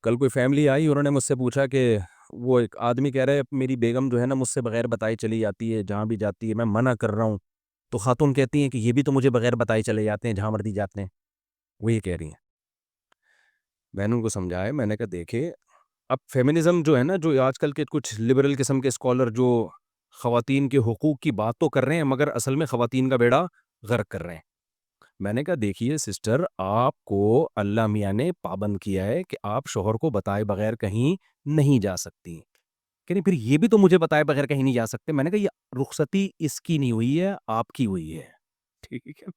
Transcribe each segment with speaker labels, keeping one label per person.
Speaker 1: کل کوئی family I, انہوں نے مجھ سے پوچھا کہ وہ ایک آدمی کہہ رہے میری بیگم جو ہے نا مجھ سے بغیر بتائے چلی جاتی ہے جہاں بھی جاتی ہے، میں منع کر رہا ہوں، تو خاتون کہتی ہیں کہ یہ بھی تو مجھے بغیر بتائے چلے جاتے ہیں جہاں مرضی جاتے ہیں. وہ یہ کہہ رہی ہیں. میں نے ان کو سمجھایا، میں نے کہا دیکھے اب فیمنزم جو ہے نا، جو آج کل کے کچھ لبرل قسم کے اسکالر جو خواتین کے حقوق کی بات تو کر رہے ہیں مگر اصل میں خواتین کا بیڑا غرق کر رہے ہیں. میں نے کہا دیکھیے سسٹر، آپ کو اللہ میاں نے پابند کیا ہے کہ آپ شوہر کو بتائے بغیر کہیں نہیں جا سکتی. کہ نہیں پھر یہ بھی تو مجھے بتائے بغیر کہیں نہیں جا سکتے. میں نے کہا یہ رخصتی اس کی نہیں ہوئی ہے، آپ کی ہوئی ہے. ٹھیک ہے،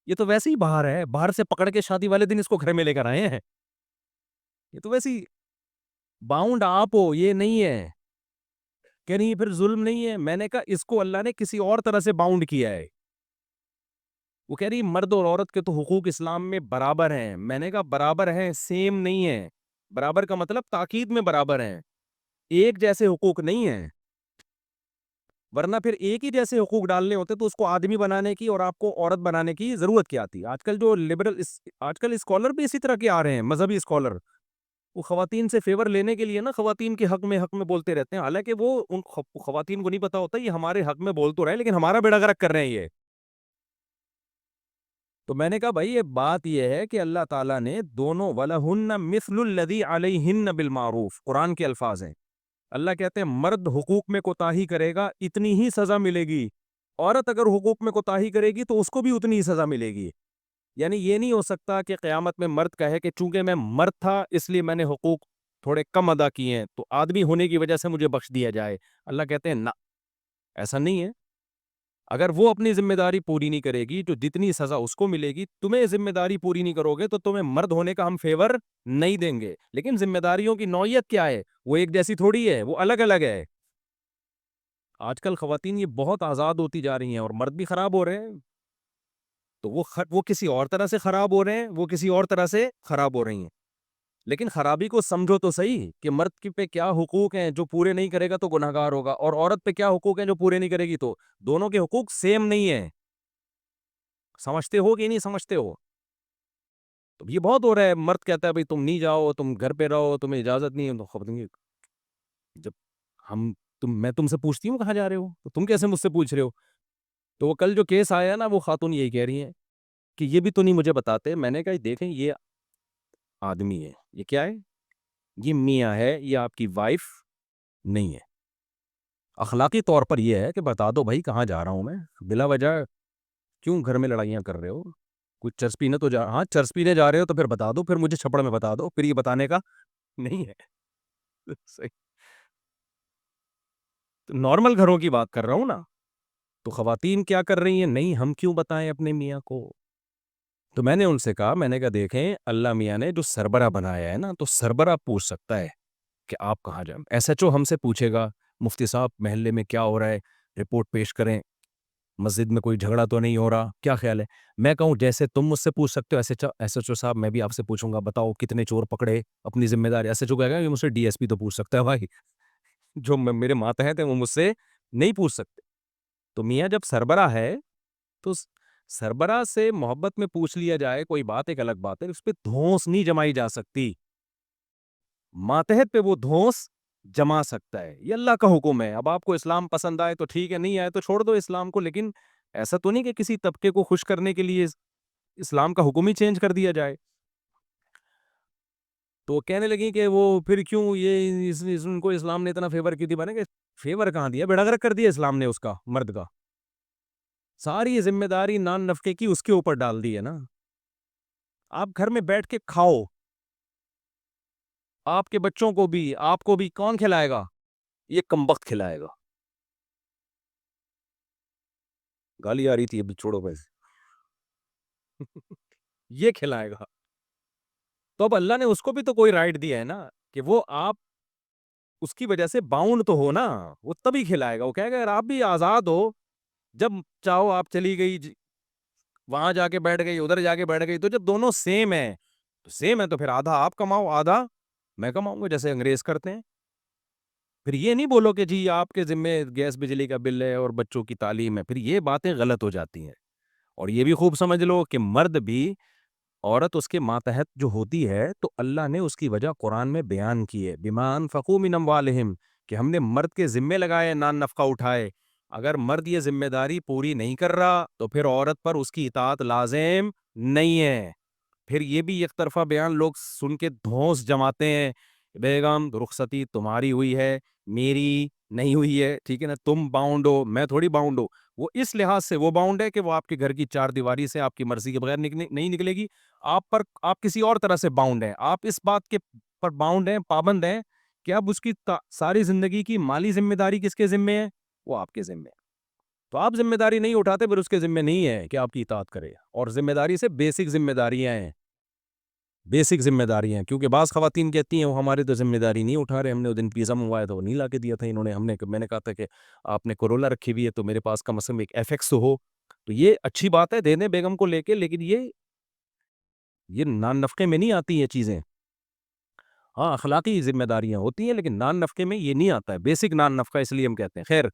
Speaker 1: یہ تو ویسے ہی باہر ہے، باہر سے پکڑ کے شادی والے دن اس کو گھر میں لے کر آئے ہیں. یہ تو ویسے ہی باؤنڈ آپ ہو، یہ نہیں ہے کہ نہیں پھر ظلم نہیں ہے. میں نے کہا اس کو اللہ نے کسی اور طرح سے باؤنڈ کیا ہے. وہ کہہ رہی مرد اور عورت کے تو حقوق اسلام میں برابر ہیں. میں نے کہا برابر ہیں، سیم نہیں ہے. برابر کا مطلب تاکید میں برابر ہیں، ایک جیسے حقوق نہیں ہیں. ورنہ پھر ایک ہی جیسے حقوق ڈالنے ہوتے تو اس کو آدمی بنانے کی اور آپ کو عورت بنانے کی ضرورت کیا تھی؟ آج کل جو لبرل آج کل اسکالر بھی اسی طرح کے آ رہے ہیں، مذہبی اسکالر. وہ خواتین سے فیور لینے کے لیے نا خواتین کے حق میں بولتے رہتے ہیں، حالانکہ وہ ان خواتین کو نہیں پتا ہوتا یہ ہمارے حق میں بول تو رہے لیکن ہمارا بیڑا غرق کر رہے ہیں یہ. تو میں نے کہا بھائی یہ بات یہ ہے کہ اللہ تعالیٰ نے دونوں وَلَهُنَّ مِثْلُ الَّذِي عَلَيْهِنَّ بِالْمَعْرُوفِ، قرآن کے الفاظ ہیں. اللہ کہتے ہیں مرد حقوق میں کوتاہی کرے گا اتنی ہی سزا ملے گی، عورت اگر حقوق میں کوتاہی کرے گی تو اس کو بھی اتنی ہی سزا ملے گی. یعنی یہ نہیں ہو سکتا کہ قیامت میں مرد کہے کہ چونکہ میں مرد تھا اس لیے میں نے حقوق تھوڑے کم ادا کیے ہیں تو آدمی ہونے کی وجہ سے مجھے بخش دیا جائے. اللہ کہتے ہیں نہ، ایسا نہیں ہے. اگر وہ اپنی ذمہ داری پوری نہیں کرے گی تو جتنی سزا اس کو ملے گی، تمہیں ذمہ داری پوری نہیں کرو گے تو تمہیں مرد ہونے کا ہم فیور نہیں دیں گے. لیکن ذمہ داریوں کی نوعیت کیا ہے؟ وہ ایک جیسی تھوڑی ہے، وہ الگ الگ ہے. آج کل خواتین یہ بہت آزاد ہوتی جا رہی ہیں اور مرد بھی خراب ہو رہے ہیں. تو وہ کسی اور طرح سے خراب ہو رہے ہیں، وہ کسی اور طرح سے خراب ہو رہی ہیں. لیکن خرابی کو سمجھو تو صحیح کہ مرد کی پہ کیا حقوق ہیں، جو پورے نہیں کرے گا تو گناہگار ہوگا، اور عورت پہ کیا حقوق ہیں جو پورے نہیں کرے گی تو دونوں کے حقوق سیم نہیں ہیں. سمجھتے ہو کہ نہیں سمجھتے ہو؟ تو یہ بہت ہو رہا ہے، مرد کہتا ہے بھائی تم نہیں جاؤ، تم گھر پہ رہو، تمہیں اجازت نہیں ہے. تو خبر نہیں جب ہم میں تم سے پوچھتی ہوں کہاں جا رہے ہو تو تم کیسے مجھ سے پوچھ رہے ہو؟ تو وہ کل جو کیس آیا نا، وہ خاتون یہی کہہ رہی ہیں کہ یہ بھی تو نہیں مجھے بتاتے. میں نے کہا دیکھیں یہ آدمی ہے، یہ کیا ہے؟ یہ میاں ہے، یہ آپ کی وائف نہیں ہے. اخلاقی طور پر یہ ہے کہ بتا دو بھائی کہاں جا رہا ہوں میں، بلا وجہ کیوں گھر میں لڑائیاں کر رہے ہو؟ کچھ چرس پینے تو ہاں چرس پینے جا رہے ہو تو پھر بتا دو، پھر مجھے چھپڑ میں بتا دو، پھر یہ بتانے کا نہیں ہے. صحیح. تو نارمل گھروں کی بات کر رہا ہوں نا. تو خواتین کیا کر رہی ہیں؟ نہیں ہم کیوں بتائیں اپنے میاں کو. تو میں نے ان سے کہا، میں نے کہا دیکھیں اللہ میاں نے جو سربراہ بنایا ہے نا، تو سربراہ پوچھ سکتا ہے کہ آپ کہاں جائیں. ایس ایچ او ہم سے پوچھے گا مفتی صاحب محلے میں کیا ہو رہا ہے، رپورٹ پیش کریں، مسجد میں کوئی جھگڑا تو نہیں ہو رہا، کیا خیال ہے. میں کہوں جیسے تم مجھ سے پوچھ سکتے ہو ایس ایچ او صاحب میں بھی آپ سے پوچھوں گا بتاؤ کتنے چور پکڑے، اپنی ذمہ داری. ایس ایچ او کہے گا کہ مجھ سے ڈی ایس پی تو پوچھ سکتا ہے بھائی، جو میرے ماتحت ہیں وہ مجھ سے نہیں پوچھ سکتے. تو میاں جب سربراہ ہے تو سربراہ سے محبت میں پوچھ لیا جائے کوئی بات، ایک الگ بات ہے، اس پہ دھونس نہیں جمائی جا سکتی. ماتحت پہ وہ دھونس جما سکتا ہے، یہ اللہ کا حکم ہے. اب آپ کو اسلام پسند آئے تو ٹھیک ہے، نہیں آئے تو چھوڑ دو اسلام کو. لیکن ایسا تو نہیں کہ کسی طبقے کو خوش کرنے کے لیے اسلام کا حکم ہی چینج کر دیا جائے. تو کہنے لگی کہ وہ پھر کیوں یہ ان کو اسلام نے اتنا فیور کی تھی. بنے کہ فیور کہاں دیا، بیڑا غرق کر دیا اسلام نے اس کا، مرد کا. ساری ذمہ داری نان نفقے کی اس کے اوپر ڈال دی ہے نا. آپ گھر میں بیٹھ کے کھاؤ، آپ کے بچوں کو بھی آپ کو بھی کون کھلائے گا؟ یہ کمبخت کھلائے گا. گالی آ رہی تھی، اب چھوڑو پیسے. یہ کھلائے گا. تو اب اللہ نے اس کو بھی تو کوئی رائٹ دیا ہے نا کہ وہ آپ اس کی وجہ سے باؤنڈ تو ہو نا، وہ تبھی کھلائے گا. وہ کہے گا اگر آپ بھی آزاد ہو، جب چاہو آپ چلی گئی وہاں جا کے بیٹھ گئی، ادھر جا کے بیٹھ گئی، تو جب دونوں سیم ہے تو سیم ہے تو پھر آدھا آپ کماؤ آدھا میں کماؤں گا، جیسے انگریز کرتے ہیں. پھر یہ نہیں بولو کہ جی آپ کے ذمے گیس بجلی کا بل ہے اور بچوں کی تعلیم ہے، پھر یہ باتیں غلط ہو جاتی ہیں. اور یہ بھی خوب سمجھ لو کہ مرد بھی عورت اس کے ماتحت جو ہوتی ہے تو اللہ نے اس کی وجہ قرآن میں بیان کی ہے، بما انفقوا من اموالہم، کہ ہم نے مرد کے ذمے لگائے نان نفقہ اٹھائے. اگر مرد یہ ذمہ داری پوری نہیں کر رہا تو پھر عورت پر اس کی اطاعت لازم نہیں ہے. پھر یہ بھی ایک طرفہ بیان لوگ سن کے دھونس جماتے ہیں، بیگم رخصتی تمہاری ہوئی ہے میری نہیں ہوئی ہے، ٹھیک ہے نا، تم باؤنڈ ہو میں تھوڑی باؤنڈ ہو. وہ اس لحاظ سے وہ باؤنڈ ہے کہ وہ آپ کے گھر کی چار دیواری سے آپ کی مرضی کے بغیر نہیں نکلے گی. آپ کسی اور طرح سے باؤنڈ ہیں، آپ اس بات کے پر باؤنڈ ہیں، پابند ہیں کہ اب اس کی ساری زندگی کی مالی ذمہ داری کس کے ذمے ہے؟ وہ آپ کے ذمے ہے. تو آپ ذمہ داری نہیں اٹھاتے، پھر اس کے ذمے نہیں ہے کہ آپ کی اطاعت کرے. اور ذمہ داری سے بیسک ذمہ داریاں ہیں، بیسک ذمہ داریاں، کیونکہ بعض خواتین کہتی ہیں وہ ہمارے تو ذمہ داری نہیں اٹھا رہے، ہم نے وہ دن پیزا منگوایا تھا وہ نہیں لا کے دیا تھا انہوں نے، میں نے کہا تھا کہ آپ نے کرولا رکھی ہوئی ہے تو میرے پاس کم از کم ایک ایف ایکس تو ہو. تو یہ اچھی بات ہے، دے دیں بیگم کو لے کے، لیکن یہ نان نفقے میں نہیں آتی یہ چیزیں. ہاں اخلاقی ذمہ داریاں ہوتی ہیں لیکن نان نفقے میں یہ نہیں آتا ہے، بیسک نان نفقہ اس لیے ہم کہتے ہیں. خیر